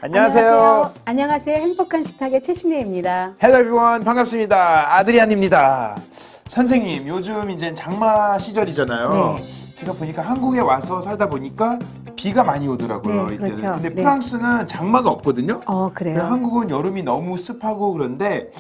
안녕하세요. 안녕하세요. 행복한 식탁의 최신혜입니다. Hello everyone. 반갑습니다. 아드리안입니다. 선생님, 요즘 이제 장마 시절이잖아요. 네. 제가 보니까 한국에 와서 살다 보니까 비가 많이 오더라고요. 네, 이때는. 그렇죠. 근데 네. 프랑스는 장마가 없거든요. 그래요? 한국은 여름이 너무 습하고 그런데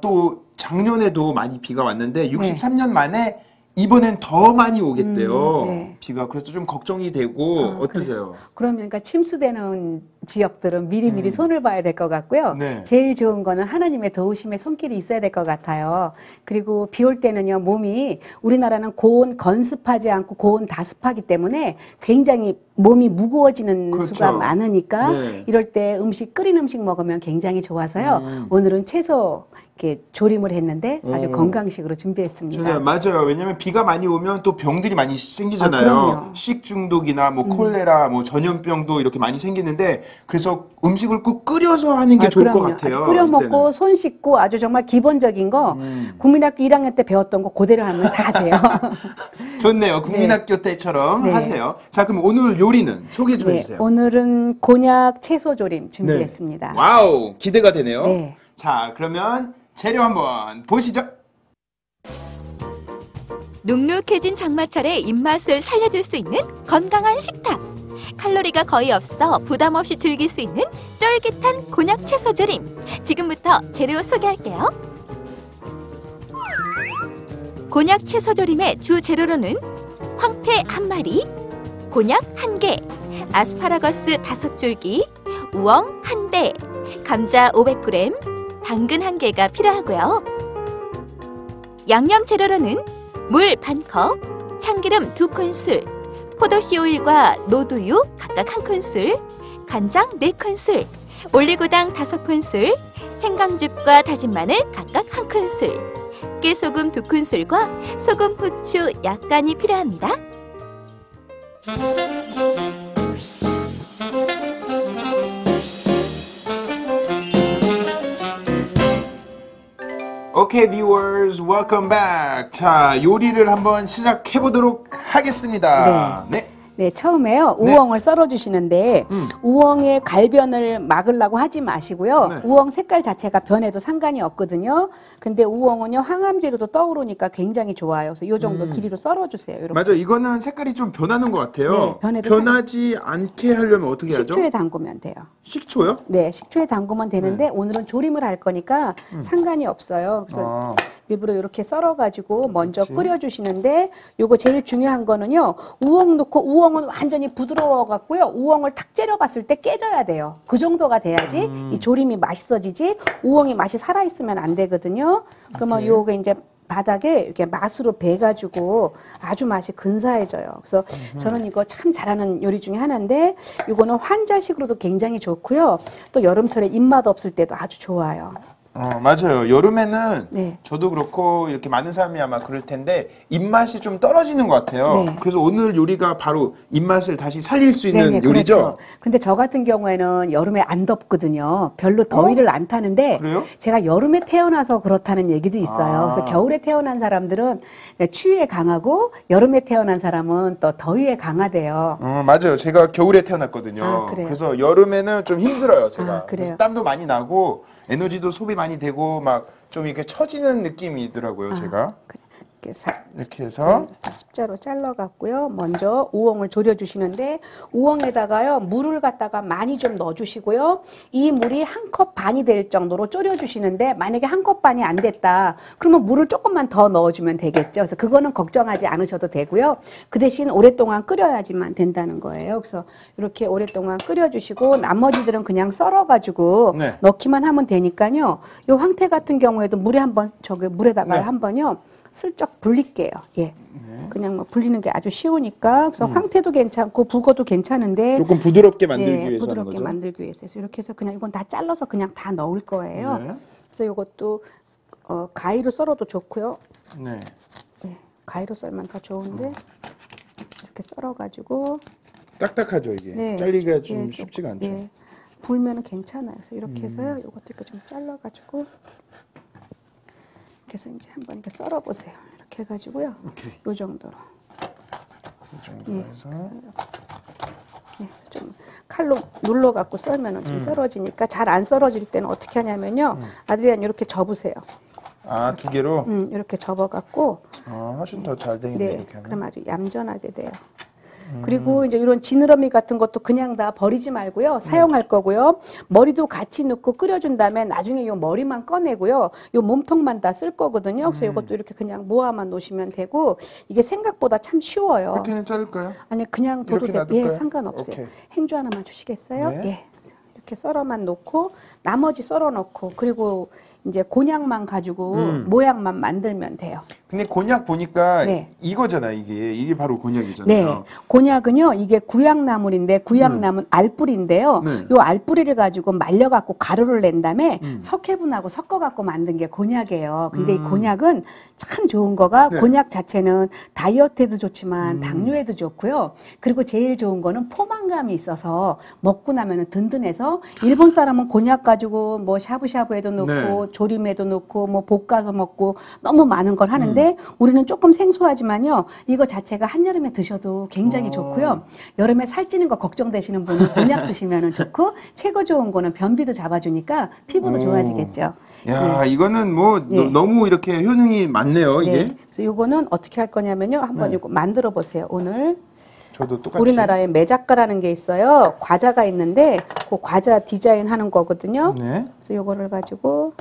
또 작년에도 많이 비가 왔는데 63년 만에 이번엔 더 많이 오겠대요. 네. 비가. 그래서 좀 걱정이 되고 어떠세요? 그러면 그러니까 침수되는 지역들은 미리미리 손을 봐야 될 것 같고요. 네. 제일 좋은 거는 하나님의 도우심의 손길이 있어야 될 것 같아요. 그리고 비 올 때는요, 몸이 우리나라는 고온 건습하지 않고 고온 다습하기 때문에 굉장히 몸이 무거워지는 그렇죠. 수가 많으니까 네. 이럴 때 끓인 음식 먹으면 굉장히 좋아서요. 오늘은 채소 이렇게 조림을 했는데 아주 건강식으로 준비했습니다. 네, 맞아요. 왜냐면 비가 많이 오면 또 병들이 많이 생기잖아요. 그럼요. 식중독이나 뭐 콜레라, 뭐 전염병도 이렇게 많이 생기는데 그래서 음식을 꼭 끓여서 하는 게 좋을 것 그럼요. 같아요. 아주 끓여 먹고 이때는. 손 씻고 아주 정말 기본적인 거 국민학교 1학년 때 배웠던 거 그대로 하면 다 돼요. 좋네요. 국민학교 때처럼 네. 하세요. 자, 그럼 오늘 요리는 소개 좀 해주세요. 오늘은 곤약 채소 조림 준비했습니다. 네. 와우, 기대가 되네요. 네. 자, 그러면 재료 한번 보시죠. 눅눅해진 장마철에 입맛을 살려줄 수 있는 건강한 식탁. 칼로리가 거의 없어 부담 없이 즐길 수 있는 쫄깃한 곤약 채소 조림. 지금부터 재료 소개할게요. 곤약 채소 조림의 주 재료로는 황태 1마리, 곤약 1개, 아스파라거스 5줄기, 우엉 1대, 감자 500g, 당근 1개가 필요하고요. 양념 재료로는 물 반컵, 참기름 2큰술, 포도씨 오일과 노두유 각각 1큰술, 간장 4큰술, 올리고당 5큰술, 생강즙과 다진 마늘 각각 1큰술, 깨소금 2큰술과 소금, 후추 약간이 필요합니다. 오케이, viewers, welcome back. 자, 요리를 한번 시작해 보도록 하겠습니다. 네. 네, 처음에요. 네. 우엉을 썰어 주시는데 우엉의 갈변을 막으려고 하지 마시고요. 네. 우엉 색깔 자체가 변해도 상관이 없거든요. 근데 우엉은요, 항암제로도 떠오르니까 굉장히 좋아요. 그래서 이 정도 길이로 썰어 주세요. 이렇게. 맞아, 이거는 색깔이 좀 변하는 것 같아요. 네, 변하지 않게 하려면 어떻게 하죠? 식초에 담그면 돼요. 식초요? 네, 식초에 담그면 되는데 오늘은 조림을 할 거니까 상관이 없어요. 그래서 일부러 이렇게 썰어가지고 먼저 끓여주시는데 요거 제일 중요한 거는요. 우엉 넣고 우엉은 완전히 부드러워갖고요. 우엉을 탁 째려봤을 때 깨져야 돼요. 그 정도가 돼야지 이 조림이 맛있어지지 우엉이 맛이 살아있으면 안 되거든요. 그러면 요거 이제 바닥에 이렇게 맛으로 배가지고 아주 맛이 근사해져요. 그래서 저는 이거 참 잘하는 요리 중에 하나인데 이거는 환자식으로도 굉장히 좋고요. 또 여름철에 입맛 없을 때도 아주 좋아요. 맞아요. 여름에는 네. 저도 그렇고 이렇게 많은 사람이 아마 그럴 텐데 입맛이 좀 떨어지는 것 같아요. 네. 그래서 오늘 요리가 바로 입맛을 다시 살릴 수 있는 요리죠? 그렇죠. 근데 저 같은 경우에는 여름에 안 덥거든요. 별로 더위를 안 타는데 그래요? 제가 여름에 태어나서 그렇다는 얘기도 있어요. 그래서 겨울에 태어난 사람들은 추위에 강하고 여름에 태어난 사람은 또 더위에 강하대요. 맞아요. 제가 겨울에 태어났거든요. 그래요? 그래서 여름에는 좀 힘들어요, 제가. 그래요? 그래서 땀도 많이 나고 에너지도 소비 많이 되고 막 좀 이렇게 처지는 느낌이더라고요, 제가. 이렇게 해서 십자로 잘라갖고요. 먼저 우엉을 졸여주시는데 우엉에다가요 물을 갖다가 많이 좀 넣어주시고요. 이 물이 1컵 반이 될 정도로 졸여주시는데 만약에 1컵 반이 안 됐다. 그러면 물을 조금만 더 넣어주면 되겠죠. 그래서 그거는 걱정하지 않으셔도 되고요. 그 대신 오랫동안 끓여야지만 된다는 거예요. 그래서 이렇게 오랫동안 끓여주시고 나머지들은 그냥 썰어가지고 네. 넣기만 하면 되니까요. 요 황태 같은 경우에도 물에다가 한번요. 슬쩍 불릴게요. 예. 그냥 뭐 불리는 게 아주 쉬우니까. 그래서 황태도 괜찮고 북어도 괜찮은데 조금 부드럽게 만들기 위해서 하는 부드럽게 거죠? 만들기 위해서. 그래서 이렇게 해서 그냥 이건 다 잘라서 그냥 다 넣을 거예요. 네. 그래서 이것도 가위로 썰어도 좋고요. 네. 네, 가위로 썰면 더 좋은데 이렇게 썰어가지고 딱딱하죠, 이게. 네. 잘리기가 좀 네, 쉽지가 않죠. 네. 불면은 괜찮아요. 그래서 이렇게 해서요. 이것도 이렇게 좀 잘라가지고 이렇게 해서 이제 한번 이렇게 썰어보세요. 이렇게 해가지고요. 오케이. 요 정도로. 이 정도로 해서 네, 좀 칼로 눌러 갖고 썰면은 좀 썰어지니까 잘 안 썰어질 때는 어떻게 하냐면요. 아드리안 이렇게 접으세요. 아, 두 개로? 이렇게 접어 갖고 훨씬 더 잘 되겠네, 네, 이렇게 하면. 그럼 아주 얌전하게 돼요. 그리고 이제 이런 지느러미 같은 것도 그냥 다 버리지 말고요. 사용할 거고요. 머리도 같이 넣고 끓여준 다음에 나중에 요 머리만 꺼내고요. 요 몸통만 다 쓸 거거든요. 그래서 이것도 이렇게 그냥 모아만 놓으시면 되고 이게 생각보다 참 쉬워요. 끝에는 자를까요? 아니 그냥 둬도 이렇게 돼. 놔둘까요? 예, 상관없어요. 오케이. 행주 하나만 주시겠어요? 네. 예. 이렇게 썰어만 놓고 나머지 썰어 놓고 그리고 이제 곤약만 가지고 모양만 만들면 돼요. 근데 곤약 보니까 네. 이거잖아, 이게 바로 곤약이잖아요. 네. 곤약은요, 이게 구약나물인데, 구약나물 알뿌리인데요. 네. 요 알뿌리를 가지고 말려갖고 가루를 낸 다음에 석회분하고 섞어갖고 만든 게 곤약이에요. 근데 이 곤약은 참 좋은 거가 네. 곤약 자체는 다이어트에도 좋지만 당뇨에도 좋고요. 그리고 제일 좋은 거는 포만감이 있어서 먹고 나면은 든든해서 일본 사람은 곤약 가지고 뭐 샤브샤브에도 넣고 네. 조림에도 넣고 뭐 볶아서 먹고 너무 많은 걸 하는데 우리는 조금 생소하지만요. 이거 자체가 한여름에 드셔도 굉장히 좋고요. 여름에 살찌는 거 걱정되시는 분은 곤약 드시면 좋고 최고 좋은 거는 변비도 잡아주니까 피부도 좋아지겠죠. 야, 이거는 뭐 네. 너무 이렇게 효능이 많네요, 이게. 네. 그래서 요거는 어떻게 할 거냐면요. 한번 이거 만들어 보세요. 오늘 저도 똑같이. 우리나라에 매작가라는 게 있어요. 과자가 있는데 그 과자 디자인 하는 거거든요. 네. 그래서 요거를 가지고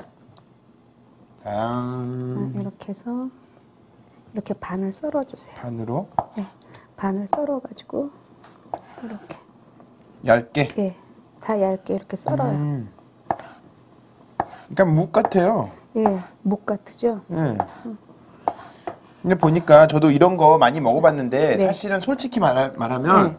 이렇게 이렇게 해서 이렇게 반을 썰어주세요. 반으로 네, 반을 썰어가지고 이렇게 얇게. 예, 다 얇게 이렇게 썰어요. 그러니까 묵 같아요. 예, 묵 같으죠? 예. 근데 보니까 저도 이런 거 많이 먹어봤는데 네. 사실은 솔직히 말하면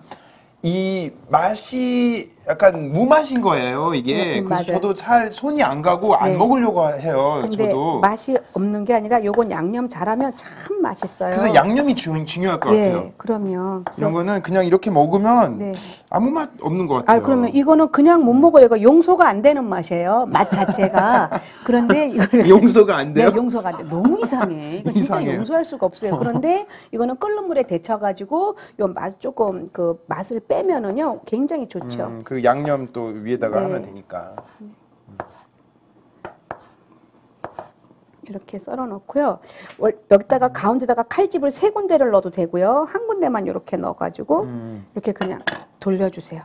이 맛이 약간 무맛인 거예요, 이게. 그래서 맞아요. 저도 잘 손이 안 가고 안 네. 먹으려고 해요, 근데 저도. 맛이 없는 게 아니라 요건 양념 잘하면 참 맛있어요. 그래서 양념이 중요할 것 같아요. 예, 그럼요. 그래서 이런 거는 그냥 이렇게 먹으면 네. 아무 맛 없는 것 같아요. 아, 그러면 이거는 그냥 못 먹어요. 이거 용서가 안 되는 맛이에요. 맛 자체가. 그런데 이거를 용서가 안 돼요? 네, 용서가 안 돼. 너무 이상해. 이거 진짜 이상해요. 용서할 수가 없어요. 그런데 이거는 끓는 물에 데쳐가지고 요 맛 조금 그 맛을 빼면은요 굉장히 좋죠. 그 양념 또 위에다가 네. 하면 되니까. 이렇게 썰어 놓고요. 여기다가 가운데다가 칼집을 3군데를 넣어도 되고요. 한 군데만 이렇게 넣어가지고 이렇게 그냥 돌려주세요.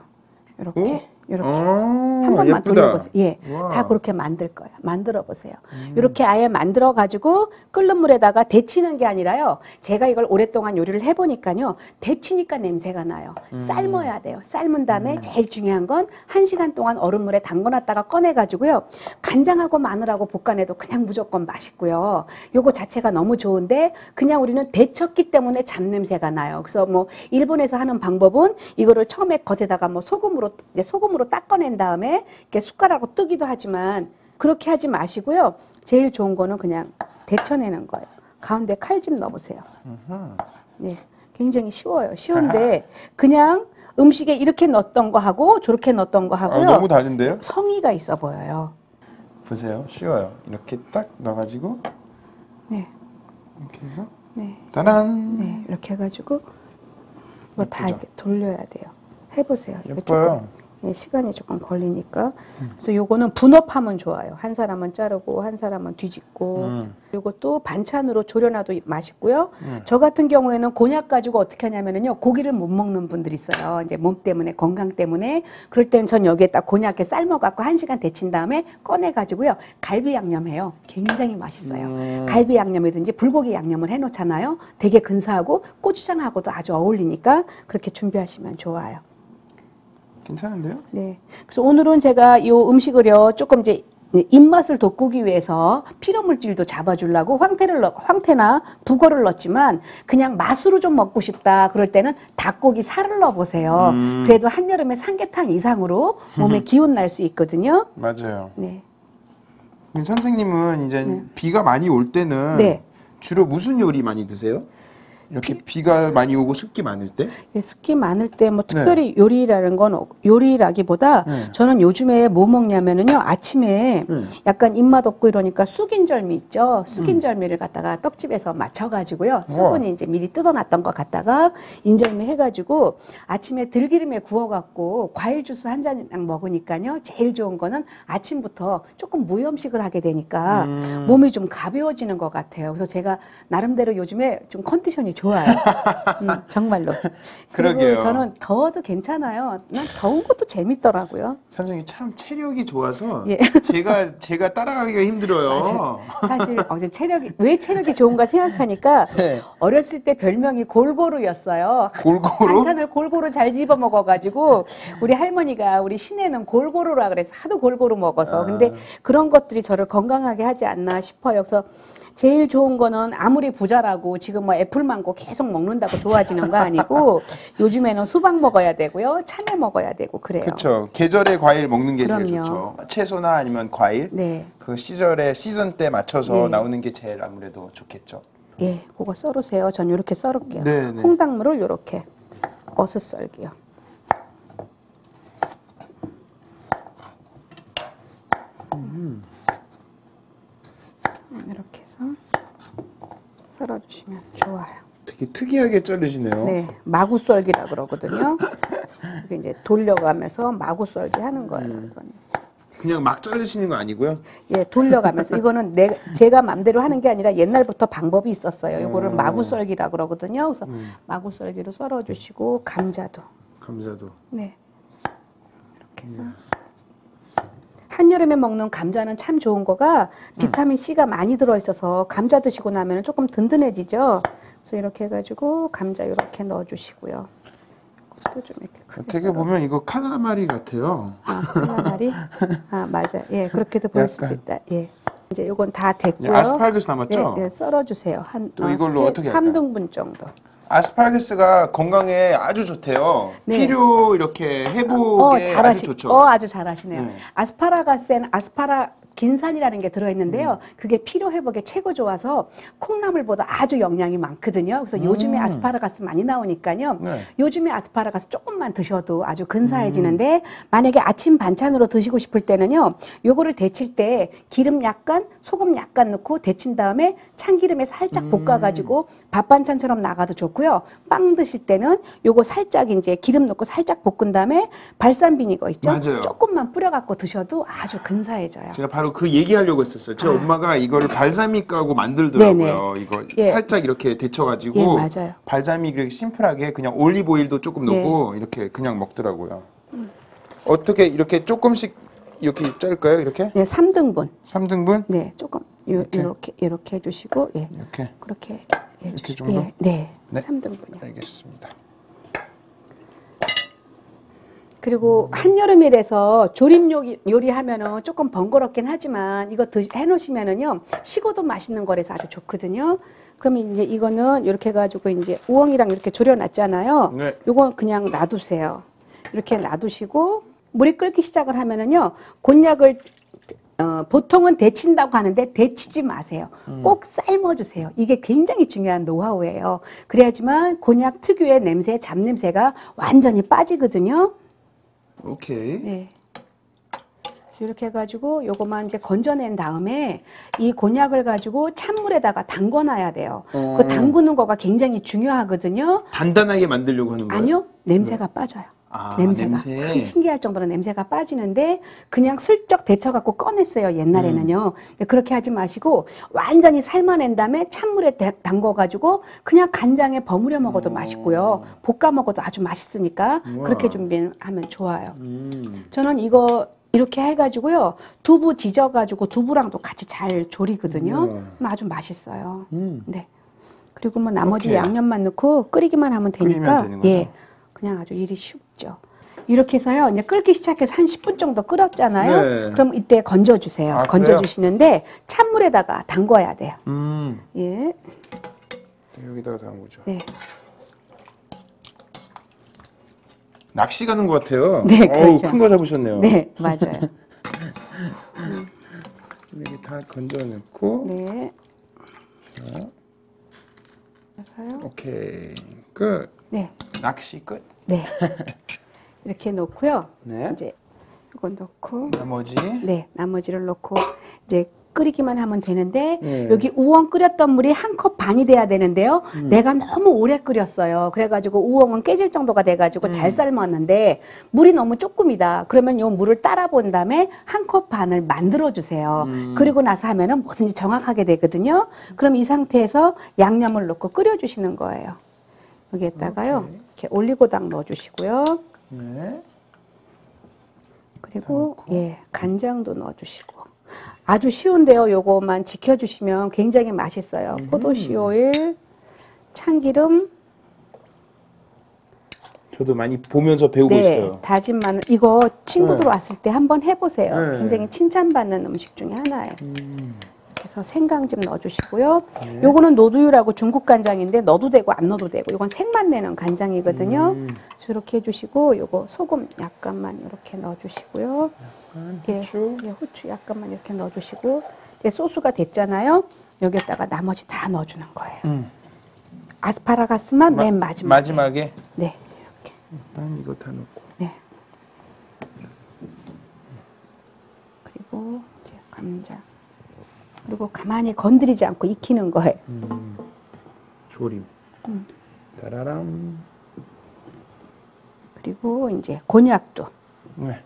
이렇게. 이렇게 한 번만 예쁘다. 돌려보세요. 예, 우와. 다 그렇게 만들 거예요. 만들어 보세요. 이렇게 아예 만들어 가지고 끓는 물에다가 데치는 게 아니라요. 제가 이걸 오랫동안 요리를 해보니까요, 데치니까 냄새가 나요. 삶아야 돼요. 삶은 다음에 제일 중요한 건 1시간 동안 얼음물에 담궈놨다가 꺼내 가지고요. 간장하고 마늘하고 볶아내도 그냥 무조건 맛있고요. 요거 자체가 너무 좋은데 그냥 우리는 데쳤기 때문에 잡냄새가 나요. 그래서 뭐 일본에서 하는 방법은 이거를 처음에 겉에다가 뭐 소금으로 닦아낸 다음에 이렇게 숟가락으로 뜨기도 하지만 그렇게 하지 마시고요. 제일 좋은 거는 그냥 데쳐내는 거예요. 가운데 칼집 넣어보세요. 네, 굉장히 쉬워요. 쉬운데 그냥 음식에 이렇게 넣었던 거 하고 저렇게 넣었던 거 하고요. 너무 다른데요? 성의가 있어 보여요. 보세요. 쉬워요. 이렇게 딱 넣어가지고 네, 이렇게 해서 네, 따란. 네, 이렇게 해가지고 뭐 다 예쁘죠? 이렇게 돌려야 돼요. 해보세요. 이거 예뻐요. 조금, 예, 시간이 조금 걸리니까. 그래서 요거는 분업하면 좋아요. 한 사람은 자르고 한 사람은 뒤집고. 요것도 반찬으로 졸여놔도 맛있고요. 저 같은 경우에는 곤약 가지고 어떻게 하냐면요, 고기를 못 먹는 분들이 있어요. 이제 몸 때문에, 건강 때문에. 그럴 땐 전 여기에다 곤약에 삶아갖고 1시간 데친 다음에 꺼내가지고요, 갈비 양념해요. 굉장히 맛있어요. 갈비 양념이든지 불고기 양념을 해놓잖아요. 되게 근사하고 고추장하고도 아주 어울리니까 그렇게 준비하시면 좋아요. 괜찮은데요? 네. 그래서 오늘은 제가 이 음식을요, 조금 이제 입맛을 돋구기 위해서 필요 물질도 잡아주려고 황태나 북어를 넣었지만 그냥 맛으로 좀 먹고 싶다 그럴 때는 닭고기 살을 넣어보세요. 그래도 한여름에 삼계탕 이상으로 몸에 기운 날 수 있거든요. 맞아요. 네. 선생님은 이제 비가 많이 올 때는 네. 주로 무슨 요리 많이 드세요? 이렇게 비가 많이 오고 습기 많을 때? 예, 습기 많을 때 뭐 특별히 요리라는 건 요리라기보다 저는 요즘에 뭐 먹냐면은요 아침에 약간 입맛 없고 이러니까 쑥인절미 있죠. 쑥인절미를 갖다가 떡집에서 맞춰가지고요. 쑥은 이제 미리 뜯어놨던 거 갖다가 인절미 해가지고 아침에 들기름에 구워갖고 과일 주스 한 잔이랑 먹으니까요. 제일 좋은 거는 아침부터 조금 무염식을 하게 되니까 몸이 좀 가벼워지는 것 같아요. 그래서 제가 나름대로 요즘에 좀 컨디션이 좋아요. 정말로. 그리고 그러게요. 저는 더워도 괜찮아요. 난 더운 것도 재밌더라고요. 선생님 참 체력이 좋아서 예. 제가 따라가기가 힘들어요. 사실 왜 체력이 좋은가 생각하니까 네. 어렸을 때 별명이 골고루였어요. 골고루? 반찬을 골고루 잘 집어 먹어가지고 우리 할머니가 우리 시내는 골고루라 그래서 하도 골고루 먹어서 근데 그런 것들이 저를 건강하게 하지 않나 싶어요. 그래서 제일 좋은 거는 아무리 부자라고 지금 뭐 애플망고 계속 먹는다고 좋아지는 거 아니고 요즘에는 수박 먹어야 되고요. 참외 먹어야 되고 그래요. 그렇죠. 계절의 과일 먹는 게 제일 그럼요. 좋죠. 채소나 아니면 과일. 네. 그 시절에 시즌 때 맞춰서 네. 나오는 게 제일 아무래도 좋겠죠. 예, 그거 썰으세요. 전 이렇게 썰을게요. 네, 네. 홍당무를 이렇게 어슷 썰기요. 이렇게 해서 썰어주시면 좋아요. 되게 특이하게 자르시네요. 네, 마구 썰기라 그러거든요. 이게 이제 돌려가면서 마구 썰기 하는 거예요. 이거는. 그냥 막 자르시는 거 아니고요? 예, 돌려가면서 이거는 제가 맘대로 하는 게 아니라 옛날부터 방법이 있었어요. 이거를 마구 썰기라 그러거든요. 그래서 마구 썰기로 썰어주시고 감자도. 감자도. 네, 이렇게 해서. 한여름에 먹는 감자는 참 좋은 거가 비타민 C가 많이 들어있어서 감자 드시고 나면 조금 든든해지죠. 그래서 이렇게 해가지고 감자 이렇게 넣어주시고요. 또 좀 이렇게 크게 되게 썰어. 보면 이거 카나마리 같아요. 아, 칼라말이? 아, 맞아. 예, 그렇게도 볼 수도 약간. 있다. 예. 이제 요건 다 됐고요. 아스파라거스 남았죠? 예, 예, 썰어주세요. 한 또 이걸로 어떻게 할까요? 3등분 정도. 아스파라거스가 건강에 아주 좋대요. 네. 피로 이렇게 회복에 아주 좋죠. 아주 잘하시네요. 네. 아스파라가스에는 긴산이라는 게 들어있는데요. 그게 피로 회복에 최고 좋아서 콩나물보다 아주 영양이 많거든요. 그래서 요즘에 아스파라가스 많이 나오니까요. 네. 요즘에 아스파라가스 조금만 드셔도 아주 근사해지는데 만약에 아침 반찬으로 드시고 싶을 때는요. 요거를 데칠 때 기름 약간, 소금 약간 넣고 데친 다음에 참기름에 살짝 볶아가지고 밥 반찬처럼 나가도 좋고요. 빵 드실 때는 요거 살짝 이제 기름 넣고 살짝 볶은 다음에 발산 비니거 있죠? 맞아요. 조금만 뿌려갖고 드셔도 아주 근사해져요. 제가 바로 그 얘기하려고 했었어요. 제 엄마가 이거를 발사믹하고 만들더라고요. 네네. 이거 예. 살짝 이렇게 데쳐가지고 예, 맞아요. 발사믹 이렇게 심플하게 그냥 올리브 오일도 조금 넣고 이렇게 그냥 먹더라고요. 어떻게 이렇게 조금씩 이렇게 자를까요? 이렇게? 네, 3등분. 3등분? 네, 조금 이렇게 해주시고 예, 이렇게. 그렇게 이렇게 해주시고 정도? 예, 네, 네. 3등분이요. 알겠습니다. 그리고 한여름이라서 조림 요리하면은 조금 번거롭긴 하지만 이거 해놓으시면은요 식어도 맛있는 거라서 아주 좋거든요. 그러면 이제 이거는 이렇게 해가지고 이제 우엉이랑 이렇게 졸여놨잖아요. 네. 요거 그냥 놔두세요. 이렇게 놔두시고 물이 끓기 시작을 하면은요 곤약을 보통은 데친다고 하는데 데치지 마세요. 꼭 삶아주세요. 이게 굉장히 중요한 노하우예요. 그래야지만 곤약 특유의 냄새, 잡냄새가 완전히 빠지거든요. 오케이. 네. 이렇게 해가지고 요거만 이제 건져낸 다음에 이 곤약을 가지고 찬물에다가 담궈놔야 돼요. 그 담그는 거가 굉장히 중요하거든요. 단단하게 만들려고 하는 거예요? 아니요, 냄새가 빠져요. 아, 냄새가 냄새. 참 신기할 정도로 냄새가 빠지는데 그냥 슬쩍 데쳐갖고 꺼냈어요 옛날에는요. 그렇게 하지 마시고 완전히 삶아낸 다음에 찬물에 담궈가지고 그냥 간장에 버무려 먹어도 맛있고요. 볶아 먹어도 아주 맛있으니까 우와. 그렇게 준비하면 좋아요. 저는 이거 이렇게 해가지고요 두부 지져가지고 두부랑도 같이 잘 조리거든요. 그럼 아주 맛있어요. 네. 그리고 뭐 나머지 오케이. 양념만 넣고 끓이기만 하면 되니까 끓이면 되는 거죠? 예. 그냥 아주 일이 쉽죠. 이렇게 해서요, 이제 끓기 시작해서 한 10분 정도 끓었잖아요. 네. 그럼 이때 건져주세요. 아, 건져주시는데 찬물에다가 담궈야 돼요. 예. 여기다가 담그죠. 네. 낚시 가는 것 같아요. 네, 그렇죠. 큰 거 잡으셨네요. 네, 맞아요. 이렇게 다 건져 넣고. 네. 자, 그래서요. 오케이. 끝. 네. 낚시 끝. 네. 이렇게 놓고요. 네. 이제 이거 넣고 나머지. 네, 나머지를 넣고 이제 끓이기만 하면 되는데 네. 여기 우엉 끓였던 물이 한 컵 반이 돼야 되는데요. 내가 너무 오래 끓였어요. 그래가지고 우엉은 깨질 정도가 돼가지고 잘 삶았는데 물이 너무 조금이다. 그러면 요 물을 따라 본 다음에 한 컵 반을 만들어 주세요. 그리고 나서 하면은 뭐든지 정확하게 되거든요. 그럼 이 상태에서 양념을 넣고 끓여 주시는 거예요. 여기에다가요. 이렇게 올리고당 넣어 주시고요. 네. 그리고 예, 간장도 넣어 주시고. 아주 쉬운데요. 요거만 지켜주시면 굉장히 맛있어요. 포도씨 오일, 참기름, 저도 많이 보면서 배우고 네, 있어요. 다진 마늘. 이거 친구들 네. 왔을 때 한번 해보세요. 네. 굉장히 칭찬받는 음식 중에 하나예요. 그래서 생강즙 넣어주시고요. 요거는 노두유라고 중국 간장인데 넣어도 되고 안 넣어도 되고 이건 색만 내는 간장이거든요. 그래서 이렇게 해주시고 요거 소금 약간만 이렇게 넣어주시고요. 후추. 예, 후추 약간만 이렇게 넣어주시고 이제 소스가 됐잖아요. 여기에다가 나머지 다 넣어주는 거예요. 아스파라가스만 맨 마지막에. 마지막에. 네, 이렇게. 일단 이거 다 넣고. 네. 그리고 이제 감자. 그리고 가만히 건드리지 않고 익히는 거예요. 조림. 따라람. 그리고 이제 곤약도. 네.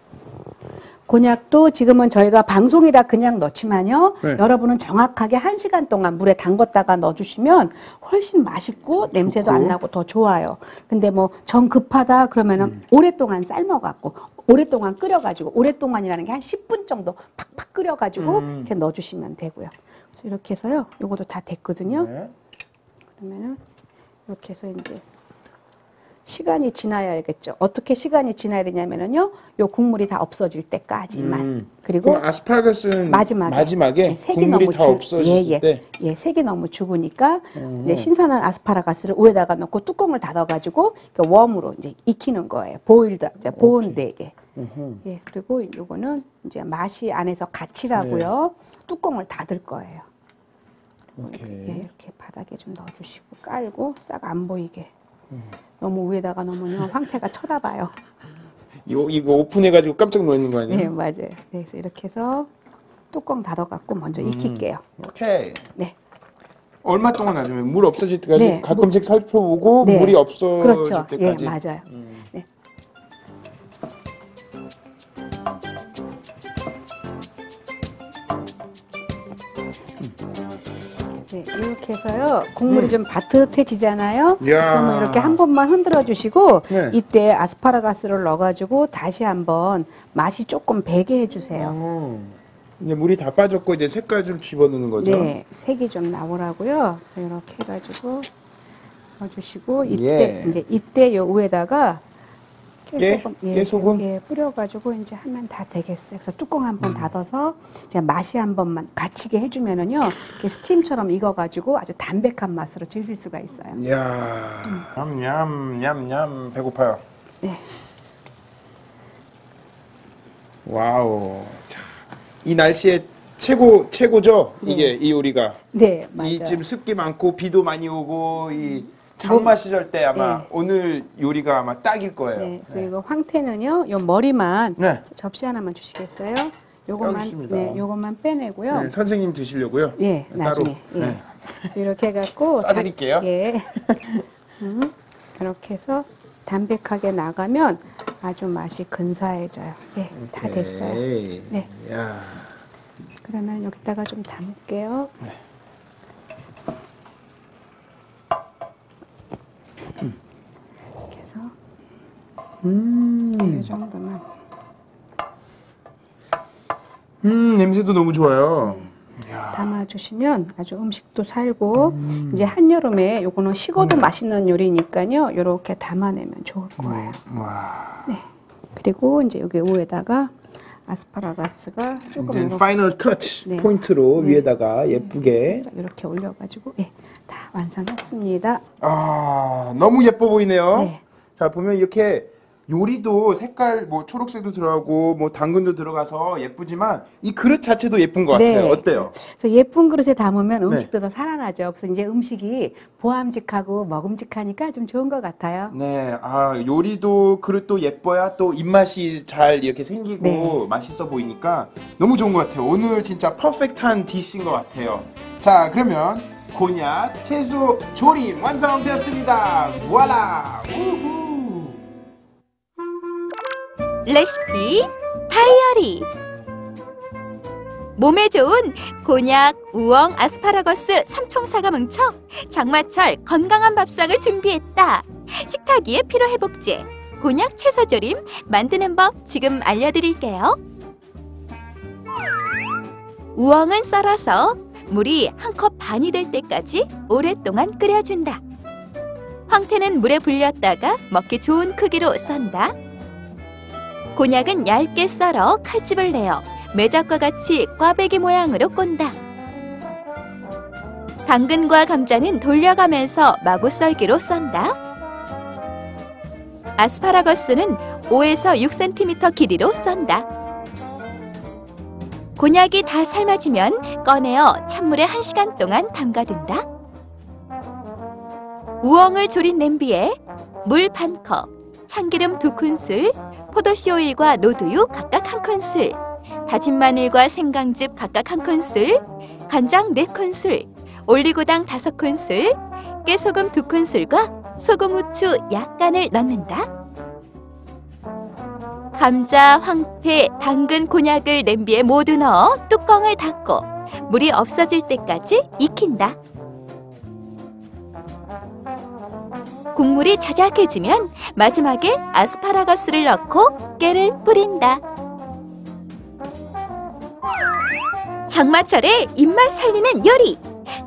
곤약도 지금은 저희가 방송이라 그냥 넣지만요. 네. 여러분은 정확하게 1시간 동안 물에 담궜다가 넣어주시면 훨씬 맛있고 냄새도 안 나고 더 좋아요. 근데 뭐 정 급하다 그러면은 오랫동안 삶아갖고 오랫동안 끓여가지고 오랫동안이라는 게 한 10분 정도 팍팍 끓여가지고 이렇게 넣어주시면 되고요. 그래서 이렇게 해서요. 요것도 다 됐거든요. 네. 그러면은 이렇게 해서 이제 시간이 지나야겠죠. 어떻게 시간이 지나야 되냐면은요. 요 국물이 다 없어질 때까지만. 그리고 그럼 아스파라거스는 마지막에 네, 색이 국물이 너무 다 없어졌을 때. 예, 색이 너무 죽으니까 이제 신선한 아스파라가스를 위에다가 넣고 뚜껑을 닫아가지고 웜으로 이제 익히는 거예요. 보일드, 보온되게. 예, 그리고 요거는 이제 맛이 안에서 갇히라고요. 뚜껑을 닫을 거예요. 오케이. 예, 이렇게 바닥에 좀 넣어주시고 깔고 싹 안 보이게. 너무 위에다가 넣으면 황태가 쳐다봐요. 이거 오픈해가지고 깜짝 놀라는 거 아니에요? 네, 맞아요. 네, 그래서 이렇게 해서 뚜껑 닫아갖고 먼저 익힐게요. 오케이. 네. 얼마 동안 놔주면 물 없어질 때까지 네, 가끔씩 살펴보고 네. 물이 없어질 그렇죠. 때까지. 예, 맞아요. 네. 네, 이렇게 해서요. 국물이 좀 바듯해지잖아요. 이야. 그러면 이렇게 한 번만 흔들어 주시고 네. 이때 아스파라가스를 넣어가지고 다시 한번 맛이 조금 배게 해주세요. 이제 물이 다 빠졌고 이제 색깔 좀 집어넣는 거죠? 네, 색이 좀 나오라고요. 그래서 이렇게 해가지고 넣어주시고 이때 예. 이제 이때 요 위에다가 깨소금? 예, 뿌려가지고 이제 하면 다 되겠어요. 그래서 뚜껑 한번 닫아서 이제 맛이 한 번만 갇히게 해주면은요, 이렇게 스팀처럼 익어가지고 아주 담백한 맛으로 즐길 수가 있어요. 이야, 냠냠냠냠 배고파요. 네. 와우. 자, 이 날씨에 최고죠? 이게 이 요리가. 네, 맞아요. 이 지금 습기 많고 비도 많이 오고 이 장마 시절 때 아마 네. 오늘 요리가 아마 딱일 거예요. 네, 그래서 이거 황태는요, 요 머리만 네. 접시 하나만 주시겠어요? 여기 요것만 있습니다. 네, 요것만 빼내고요. 네, 선생님 드시려고요? 예, 따로. 나중에. 예. 네. 이렇게 해갖고. 싸드릴게요. 예. 이렇게 해서 담백하게 나가면 아주 맛이 근사해져요. 예, 다 됐어요. 오케이. 네. 야. 그러면 여기다가 좀 담을게요. 네. 이렇게 해서. 이 정도만. 냄새도 너무 좋아요. 담아주시면 아주 음식도 살고 이제 한여름에 요거는 식어도 맛있는 요리니까요. 요렇게 담아내면 좋을 거예요. 와. 네. 그리고 이제 여기 위에다가 아스파라가스가 조금 이제 이렇게, 파이널 터치 네. 포인트로 네. 위에다가 예쁘게. 이렇게 올려가지고 예, 다 완성했습니다. 아, 너무 예뻐 보이네요. 네. 자, 보면 이렇게 요리도 색깔 뭐 초록색도 들어가고 뭐 당근도 들어가서 예쁘지만 이 그릇 자체도 예쁜 것 같아요. 네. 어때요? 그래서 예쁜 그릇에 담으면 네. 음식도 더 살아나죠. 그래서 이제 음식이 보암직하고 먹음직하니까 좀 좋은 것 같아요. 네, 요리도 그릇도 예뻐야 또 입맛이 잘 이렇게 생기고 네. 맛있어 보이니까 너무 좋은 것 같아요. 오늘 진짜 퍼펙트한 디시인 것 같아요. 자, 그러면 곤약 채소 조림 완성되었습니다. voila! 우후! 레시피 다이어리. 몸에 좋은 곤약, 우엉, 아스파라거스, 삼총사가 뭉쳐 장마철 건강한 밥상을 준비했다. 식탁위의 피로회복제 곤약 채소조림 만드는 법 지금 알려드릴게요. 우엉은 썰어서 물이 1컵 반이 될 때까지 오랫동안 끓여준다. 황태는 물에 불렸다가 먹기 좋은 크기로 썬다. 곤약은 얇게 썰어 칼집을 내어 매작과 같이 꽈배기 모양으로 꼰다. 당근과 감자는 돌려가면서 마구 썰기로 썬다. 아스파라거스는 5에서 6cm 길이로 썬다. 곤약이 다 삶아지면 꺼내어 찬물에 1시간 동안 담가둔다. 우엉을 졸인 냄비에 물 1컵, 참기름 2큰술, 포도씨 오일과 노두유 각각 1큰술, 다진 마늘과 생강즙 각각 1큰술, 간장 4큰술, 올리고당 5큰술, 깨소금 2큰술과 소금, 후추 약간을 넣는다. 감자, 황태, 당근, 곤약을 냄비에 모두 넣어 뚜껑을 닫고 물이 없어질 때까지 익힌다. 국물이 자작해지면 마지막에 아스파라거스를 넣고 깨를 뿌린다. 장마철에 입맛 살리는 요리!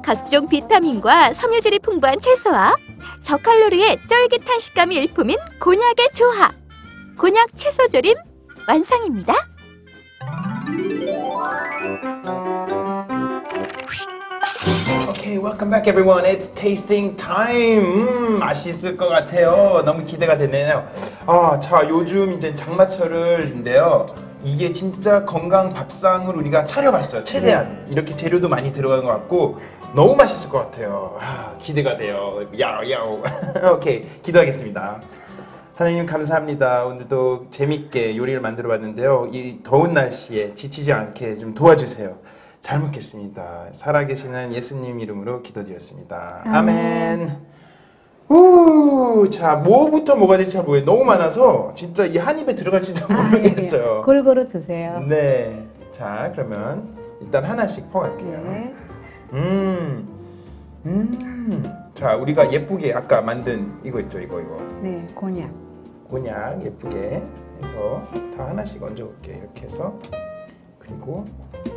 각종 비타민과 섬유질이 풍부한 채소와 저칼로리의 쫄깃한 식감이 일품인 곤약의 조합! 곤약 채소조림 완성입니다. Okay, welcome back everyone. It's tasting time. 맛있을 것 같아요. 너무 기대가 되네요. 자, 요즘 이제 장마철인데요. 이게 진짜 건강 밥상을 우리가 차려봤어요. 최대한 이렇게 재료도 많이 들어간 것 같고 너무 맛있을 것 같아요. 기대가 돼요. 야오. 오케이, 기도하겠습니다. 하나님 감사합니다. 오늘도 재밌게 요리를 만들어봤는데요. 이 더운 날씨에 지치지 않게 좀 도와주세요. 잘 먹겠습니다. 살아계시는 예수님 이름으로 기도드렸습니다. 아멘. 자, 뭐부터 뭐가 될지 잘 모르겠어요. 너무 많아서 진짜 이 한 입에 들어갈지도 모르겠어요. 골고루 드세요. 네. 자, 그러면 일단 하나씩 퍼갈게요. 네. 자, 우리가 예쁘게 아까 만든 이거 있죠, 이거. 네, 곤약. 곤약 예쁘게 해서 다 하나씩 얹어볼게요. 이렇게 해서 그리고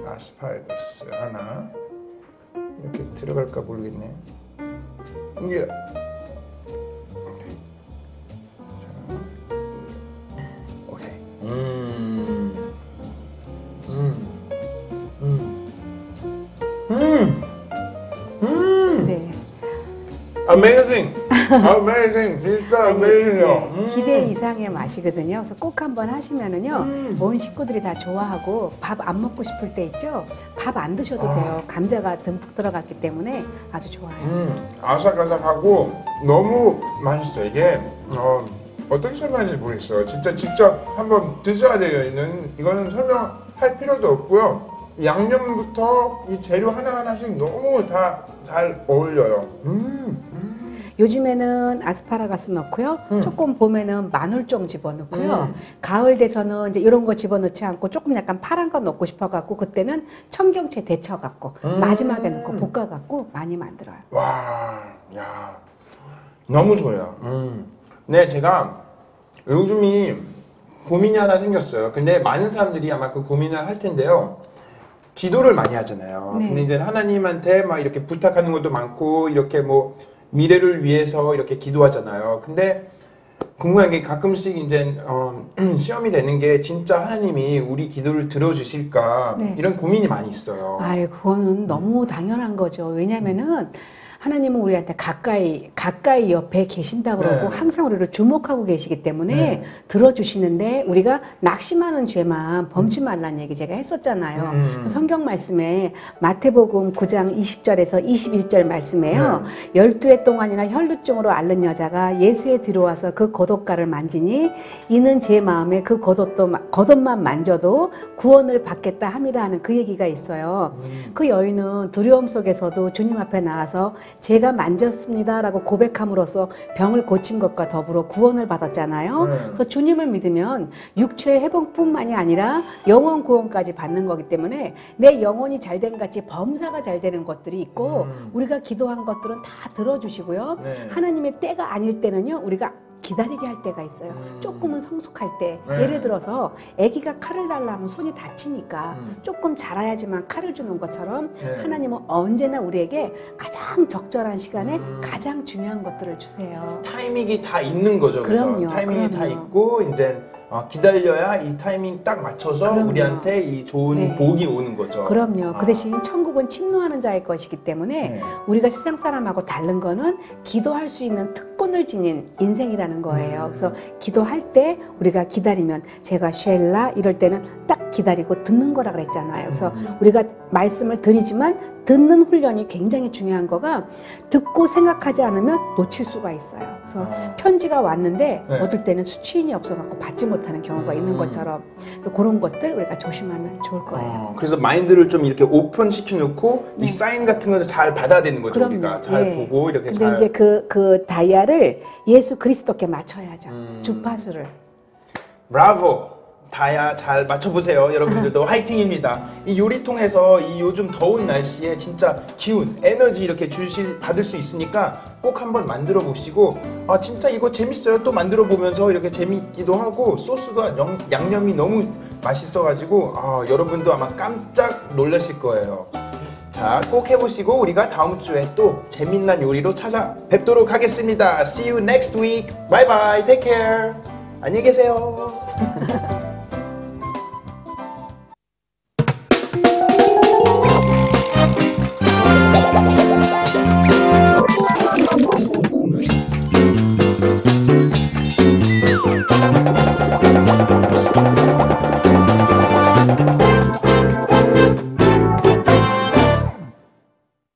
아스파라거스 하나 이렇게 들어갈까 모르겠네. 이게 오케이. 네. Amazing, amazing, 진짜 amazing이요. 네, 기대 이상의 맛이거든요. 그래서 꼭 한번 하시면은요, 온 식구들이 다 좋아하고 밥 안 먹고 싶을 때 있죠. 밥 안 드셔도 돼요. 감자가 듬뿍 들어갔기 때문에 아주 좋아요. 아삭아삭하고 너무 맛있어. 이게 어떻게 설명할지 모르겠어요. 진짜 직접 한번 드셔야 돼요. 이거는 설명할 필요도 없고요. 양념부터 이 재료 하나하나씩 너무 다 잘 어울려요. 요즘에는 아스파라거스 넣고요. 조금 봄에는 마늘종 집어넣고요. 가을 돼서는 이제 이런 거 집어넣지 않고 조금 약간 파란 거 넣고 싶어갖고 그때는 청경채 데쳐갖고 마지막에 넣고 볶아갖고 많이 만들어요. 와, 야, 너무 좋아요. 네, 제가 요즘이 고민이 하나 생겼어요. 근데 많은 사람들이 아마 그 고민을 할 텐데요. 기도를 많이 하잖아요. 네. 근데 이제 하나님한테 막 이렇게 부탁하는 것도 많고 이렇게 뭐 미래를 위해서 이렇게 기도하잖아요. 근데 궁금한 게 가끔씩 이제 시험이 되는 게 진짜 하나님이 우리 기도를 들어주실까 네. 이런 고민이 많이 있어요. 그거는 너무 당연한 거죠. 왜냐면은 하나님은 우리한테 가까이 옆에 계신다고 그러고 네. 항상 우리를 주목하고 계시기 때문에 네. 들어주시는데 우리가 낙심하는 죄만 범치 말라는 얘기 제가 했었잖아요. 성경 말씀에 마태복음 9장 20절에서 21절 말씀에요. 12해 동안이나 혈루증으로 앓는 여자가 예수에 들어와서 그 겉옷가를 만지니 이는 제 마음에 그 겉옷만 만져도 구원을 받겠다 함이라 하는 그 얘기가 있어요. 그 여인은 두려움 속에서도 주님 앞에 나와서 제가 만졌습니다라고 고백함으로써 병을 고친 것과 더불어 구원을 받았잖아요. 그래서 주님을 믿으면 육체의 회복뿐만이 아니라 영혼 구원까지 받는 거기 때문에 내 영혼이 잘된 같이 범사가 잘 되는 것들이 있고 우리가 기도한 것들은 다 들어주시고요. 네. 하나님의 때가 아닐 때는요. 우리가 기다리게 할 때가 있어요. 조금은 성숙할 때. 예를 들어서 아기가 칼을 달라 하면 손이 다치니까 조금 자라야지만 칼을 주는 것처럼 하나님은 언제나 우리에게 가장 적절한 시간에 가장 중요한 것들을 주세요. 타이밍이 다 있는 거죠. 그럼요, 그래서 타이밍이 다 그럼요. 있고 이제 기다려야 이 타이밍 딱 맞춰서 그럼요. 우리한테 이 좋은 네. 복이 오는 거죠. 그럼요. 그 대신 천국은 침노하는 자의 것이기 때문에 네. 우리가 세상 사람하고 다른 거는 기도할 수 있는 특권을 지닌 인생이라는 거예요. 그래서 기도할 때 우리가 기다리면 제가 쉘라 이럴 때는 딱 기다리고 듣는 거라 그랬잖아요. 그래서 우리가 말씀을 드리지만 듣는 훈련이 굉장히 중요한 거가 듣고 생각하지 않으면 놓칠 수가 있어요. 그래서 편지가 왔는데 네. 얻을 때는 수취인이 없어갖고 받지 못하는 경우가 있는 것처럼 그런 것들 우리가 조심하면 좋을 거예요. 그래서 마인드를 좀 이렇게 오픈 시켜놓고 이 사인 같은 것을 잘 받아야 되는 거죠. 그럼요. 우리가 잘 예. 보고 이렇게 근데 잘. 이제 그 다이아를 예수 그리스도께 맞춰야죠. 주파수를. 브라보! 다야 잘 맞춰보세요. 여러분들도 화이팅입니다. 이 요리통에서 이 요즘 더운 날씨에 진짜 기운, 에너지 이렇게 받을 수 있으니까 꼭 한번 만들어 보시고 진짜 이거 재밌어요. 또 만들어 보면서 이렇게 재밌기도 하고 소스도 양념이 너무 맛있어가지고 여러분도 아마 깜짝 놀라실 거예요. 자, 꼭 해보시고 우리가 다음 주에 또 재밌는 요리로 찾아뵙도록 하겠습니다. See you next week. Bye bye. Take care. 안녕히 계세요.